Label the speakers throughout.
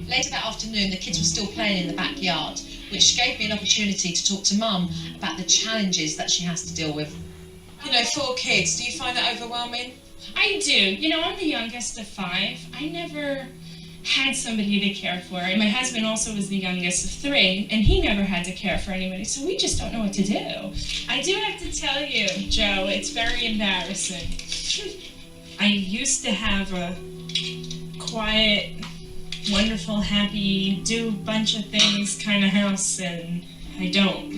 Speaker 1: Later that afternoon, the kids were still playing in the backyard, which gave me an opportunity to talk to Mum about the challenges that she has to deal with. You know, 4 kids, do you find that overwhelming?
Speaker 2: I do. You know, I'm the youngest of 5. I never had somebody to care for. And my husband also was the youngest of 3, and he never had to care for anybody, so we just don't know what to do. I do have to tell you, Joe, it's very embarrassing. I used to have a quiet, wonderful, happy, do a bunch of things kind of house, and I don't.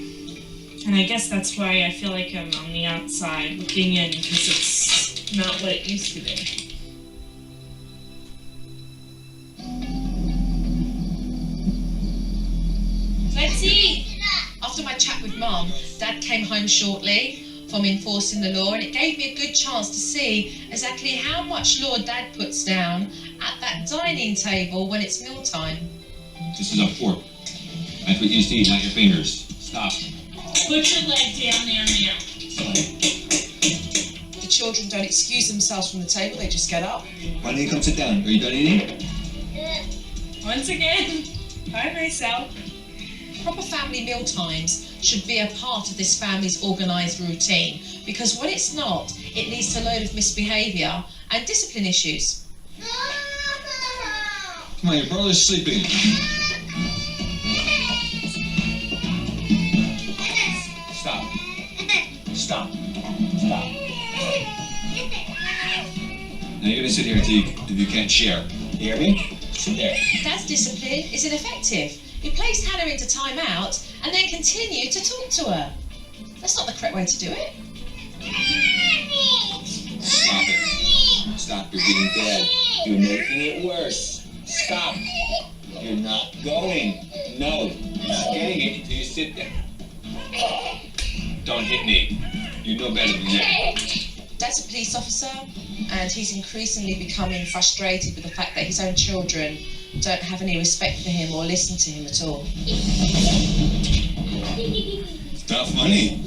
Speaker 2: And I guess that's why I feel like I'm on the outside looking in, because it's not what it used to be.
Speaker 1: Let's eat! After my chat with Mum, Dad came home shortly from enforcing the law, and it gave me a good chance to see exactly how much law Dad puts down at that dining table when it's mealtime.
Speaker 3: This is a fork. That's what you used to eat, not your fingers. Stop.
Speaker 2: Put your leg down there now.
Speaker 1: The children don't excuse themselves from the table, they just get up.
Speaker 3: Why don't you come sit down? Are you done eating?
Speaker 2: Once again, by myself.
Speaker 1: Proper family meal times should be a part of this family's organised routine, because when it's not, it leads to a load of misbehaviour and discipline issues.
Speaker 3: Come on, your brother's sleeping. Stop. Stop. Stop. Now you're gonna sit here if you can't share. You hear me? Sit there.
Speaker 1: Dad's discipline is ineffective. He placed Hannah into time-out and then continued to talk to her. That's not the correct way to do it.
Speaker 3: Stop it. Stop, you're getting bad. You're making it worse. Stop. You're not going. No. You're getting it until you sit there. Don't hit me. You know better than that.
Speaker 1: Dad's a police officer, and he's increasingly becoming frustrated with the fact that his own children don't have any respect for him or listen to him at all.
Speaker 3: It's not funny.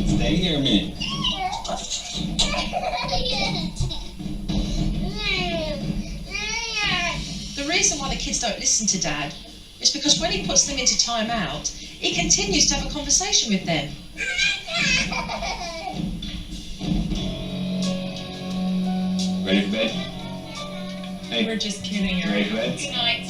Speaker 3: Stay here a minute.
Speaker 1: The reason why the kids don't listen to Dad is because when he puts them into time-out, he continues to have a conversation with them.
Speaker 3: Ready for bed? Hey.
Speaker 2: We're just kidding.
Speaker 3: You ready for bed?
Speaker 1: Good night.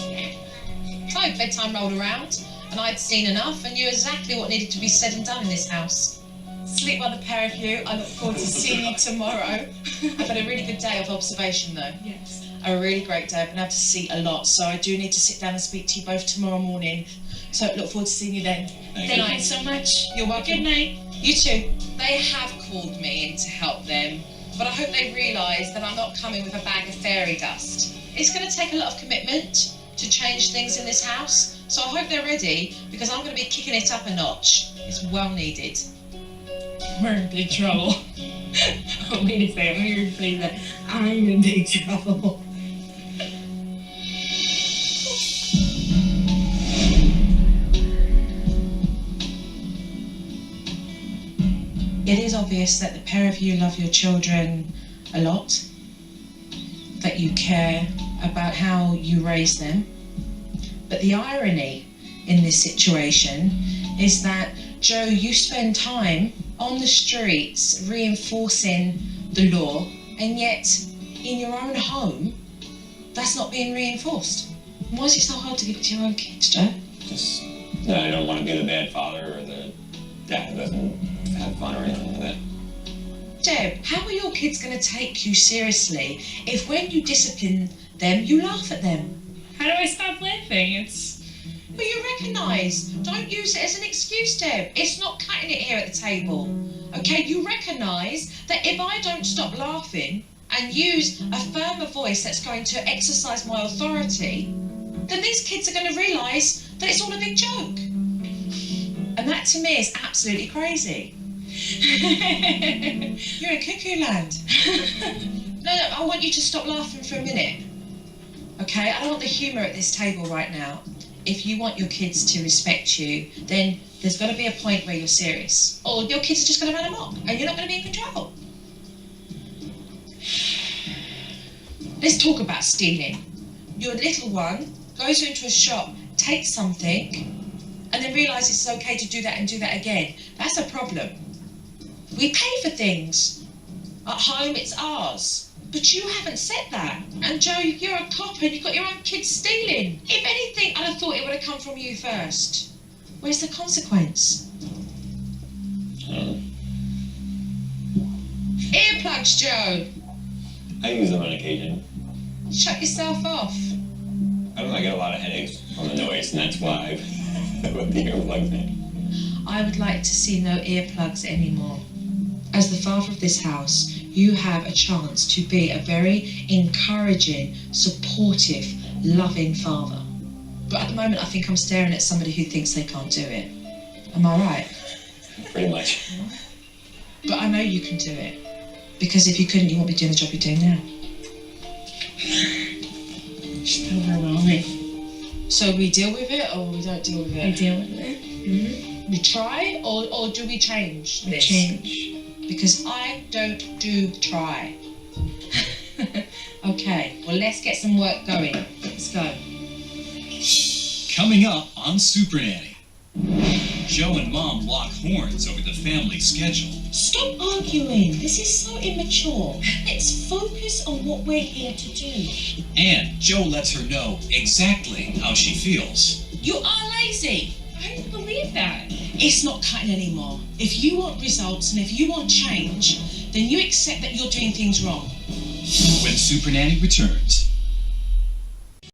Speaker 1: So bedtime rolled around, and I'd seen enough and knew exactly what needed to be said and done in this house. Sleep well, the pair of you. I look forward to seeing you tomorrow. I've had a really good day of observation, though.
Speaker 2: Yes.
Speaker 1: A really great day. I've been able to see a lot, so I do need to sit down and speak to you both tomorrow morning. So look forward to seeing you then.
Speaker 2: Thank you so much.
Speaker 1: You're welcome.
Speaker 2: Good night.
Speaker 1: You too. They have called me in to help them, but I hope they realise that I'm not coming with a bag of fairy dust. It's going to take a lot of commitment to change things in this house, so I hope they're ready, because I'm going to be kicking it up a notch. It's well needed.
Speaker 2: We're in big trouble. Oh, wait a second. I'm here to say that I'm in big trouble.
Speaker 1: It is obvious that the pair of you love your children a lot, that you care about how you raise them. But the irony in this situation is that, Joe, you spend time on the streets reinforcing the law, and yet in your own home, that's not being reinforced. Why is it so hard to give it to your own kids, Joe?
Speaker 3: Just that I don't want to be the bad father or the dad who doesn't have fun or anything like that.
Speaker 1: Deb, how are your kids going to take you seriously if when you discipline them, you laugh at them?
Speaker 2: How do I stop laughing?
Speaker 1: Well, you recognise. Don't use it as an excuse, Deb. It's not cutting it here at the table. Okay, you recognise that if I don't stop laughing and use a firmer voice that's going to exercise my authority, then these kids are going to realise that it's all a big joke. And that to me is absolutely crazy. You're in cuckoo land. No, I want you to stop laughing for a minute. Okay, I don't want the humour at this table right now. If you want your kids to respect you, then there's got to be a point where you're serious. Or your kids are just going to run amok and you're not going to be in control. Let's talk about stealing. Your little one goes into a shop, takes something, and then realises it's okay to do that and do that again. That's a problem. We pay for things. At home, it's ours. But you haven't said that. And Joe, you're a cop and you've got your own kids stealing. If anything, I'd have thought it would have come from you first. Where's the consequence? Earplugs, Joe.
Speaker 3: I use them on occasion.
Speaker 1: Shut yourself off.
Speaker 3: I don't know, I get a lot of headaches from the noise, and that's why I put the earplugs in.
Speaker 1: I would like to see no earplugs anymore. As the father of this house, you have a chance to be a very encouraging, supportive, loving father. But at the moment, I think I'm staring at somebody who thinks they can't do it. Am I right?
Speaker 3: Pretty much.
Speaker 1: But I know you can do it. Because if you couldn't, you wouldn't be doing the job you're doing now.
Speaker 2: Just overwhelming.
Speaker 1: So we deal with it or we don't deal with it?
Speaker 2: I deal with it.
Speaker 1: Mm-hmm. We try or do we change this?
Speaker 2: Change.
Speaker 1: Because I don't do try. Okay, well let's get some work going. Let's go.
Speaker 4: Coming up on SuperNanny, Joe and Mom lock horns over the family schedule.
Speaker 1: Stop arguing. This is so immature. Let's focus on what we're here to do.
Speaker 4: And Joe lets her know exactly how she feels.
Speaker 1: You are lazy.
Speaker 2: I don't believe that.
Speaker 1: It's not cutting anymore. If you want results and if you want change, then you accept that you're doing things wrong.
Speaker 4: When SuperNanny returns.